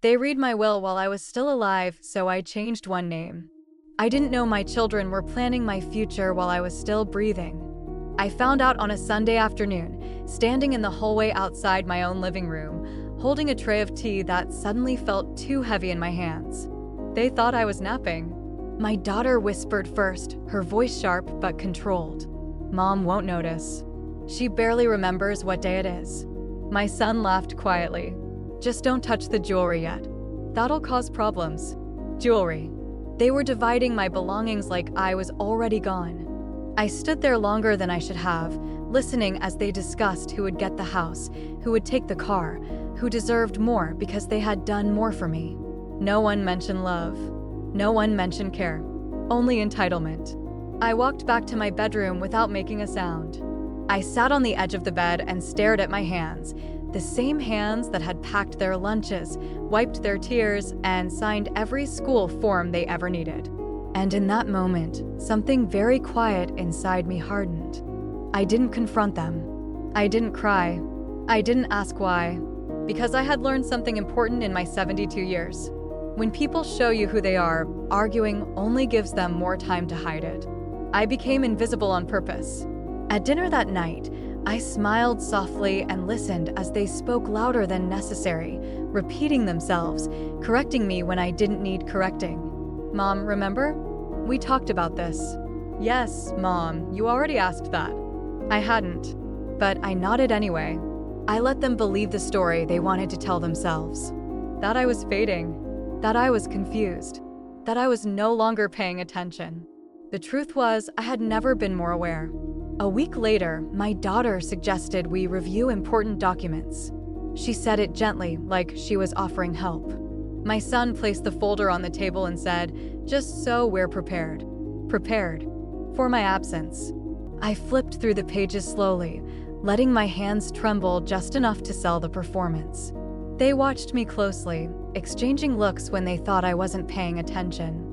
They read my will while I was still alive, so I changed one name. I didn't know my children were planning my future while I was still breathing. I found out on a Sunday afternoon, standing in the hallway outside my own living room, holding a tray of tea that suddenly felt too heavy in my hands. They thought I was napping. My daughter whispered first, her voice sharp but controlled. "Mom won't notice. She barely remembers what day it is." My son laughed quietly. "Just don't touch the jewelry yet. That'll cause problems." Jewelry. They were dividing my belongings like I was already gone. I stood there longer than I should have, listening as they discussed who would get the house, who would take the car, who deserved more because they had done more for me. No one mentioned love. No one mentioned care. Only entitlement. I walked back to my bedroom without making a sound. I sat on the edge of the bed and stared at my hands, the same hands that had packed their lunches, wiped their tears, and signed every school form they ever needed. And in that moment, something very quiet inside me hardened. I didn't confront them. I didn't cry. I didn't ask why. Because I had learned something important in my 72 years. When people show you who they are, arguing only gives them more time to hide it. I became invisible on purpose. At dinner that night, I smiled softly and listened as they spoke louder than necessary, repeating themselves, correcting me when I didn't need correcting. "Mom, remember? We talked about this." "Yes, Mom, you already asked that." I hadn't, but I nodded anyway. I let them believe the story they wanted to tell themselves. That I was fading, that I was confused, that I was no longer paying attention. The truth was, I had never been more aware. A week later, my daughter suggested we review important documents. She said it gently, like she was offering help. My son placed the folder on the table and said, "Just so we're prepared." Prepared. For my absence. I flipped through the pages slowly, letting my hands tremble just enough to sell the performance. They watched me closely, exchanging looks when they thought I wasn't paying attention.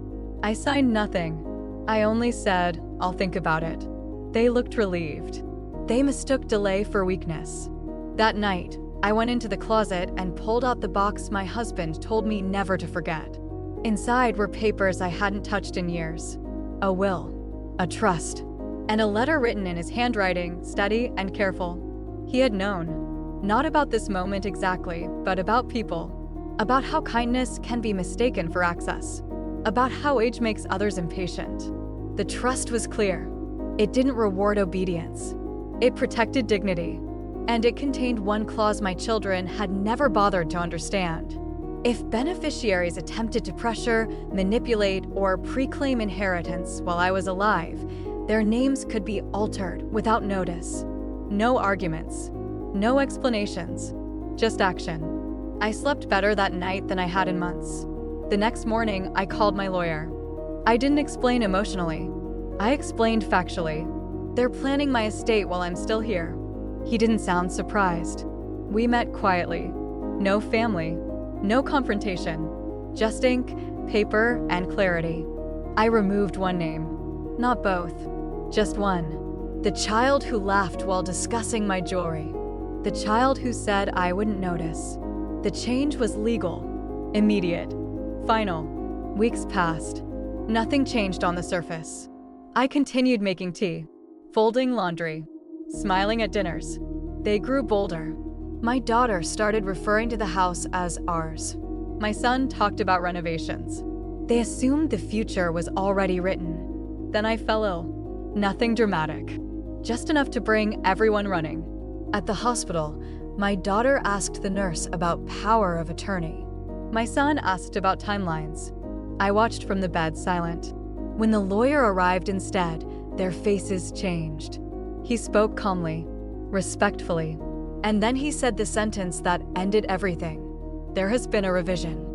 I signed nothing. I only said, "I'll think about it." They looked relieved. They mistook delay for weakness. That night, I went into the closet and pulled out the box my husband told me never to forget. Inside were papers I hadn't touched in years. A will, a trust, and a letter written in his handwriting, steady and careful. He had known. Not about this moment exactly, but about people. About how kindness can be mistaken for access. About how age makes others impatient. The trust was clear. It didn't reward obedience. It protected dignity. And it contained one clause my children had never bothered to understand. If beneficiaries attempted to pressure, manipulate, or pre-claim inheritance while I was alive, their names could be altered without notice. No arguments. No explanations. Just action. I slept better that night than I had in months. The next morning, I called my lawyer. I didn't explain emotionally. I explained factually. They're planning my estate while I'm still here. He didn't sound surprised. We met quietly. No family. No confrontation. Just ink, paper, and clarity. I removed one name. Not both. Just one. The child who laughed while discussing my jewelry. The child who said I wouldn't notice. The change was legal. Immediate. Final. Weeks passed. Nothing changed on the surface. I continued making tea, folding laundry, smiling at dinners. They grew bolder. My daughter started referring to the house as ours. My son talked about renovations. They assumed the future was already written. Then I fell ill. Nothing dramatic. Just enough to bring everyone running. At the hospital, my daughter asked the nurse about power of attorney. My son asked about timelines. I watched from the bed, silent. When the lawyer arrived instead, their faces changed. He spoke calmly, respectfully, and then he said the sentence that ended everything. "There has been a revision."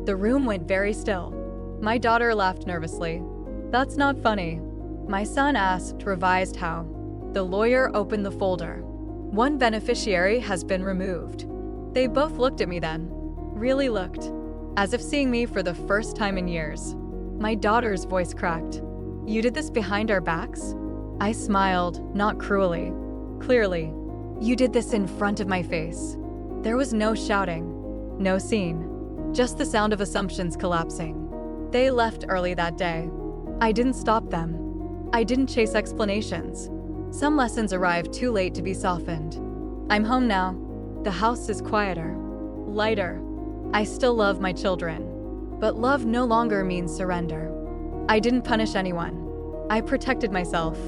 The room went very still. My daughter laughed nervously. "That's not funny." My son asked, revised how? The lawyer opened the folder. "One beneficiary has been removed." They both looked at me then. Really looked. As if seeing me for the first time in years. My daughter's voice cracked. "You did this behind our backs?" I smiled, not cruelly. Clearly. "You did this in front of my face." There was no shouting. No scene. just the sound of assumptions collapsing. They left early that day. I didn't stop them. I didn't chase explanations. Some lessons arrived too late to be softened. I'm home now. The house is quieter, lighter. I still love my children, but love no longer means surrender. I didn't punish anyone. I protected myself.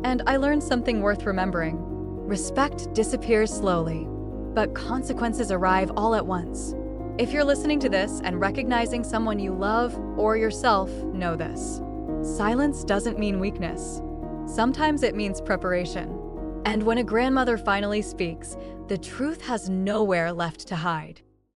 And I learned something worth remembering. Respect disappears slowly, but consequences arrive all at once. If you're listening to this and recognizing someone you love or yourself, know this. Silence doesn't mean weakness. Sometimes it means preparation. And when a grandmother finally speaks, the truth has nowhere left to hide.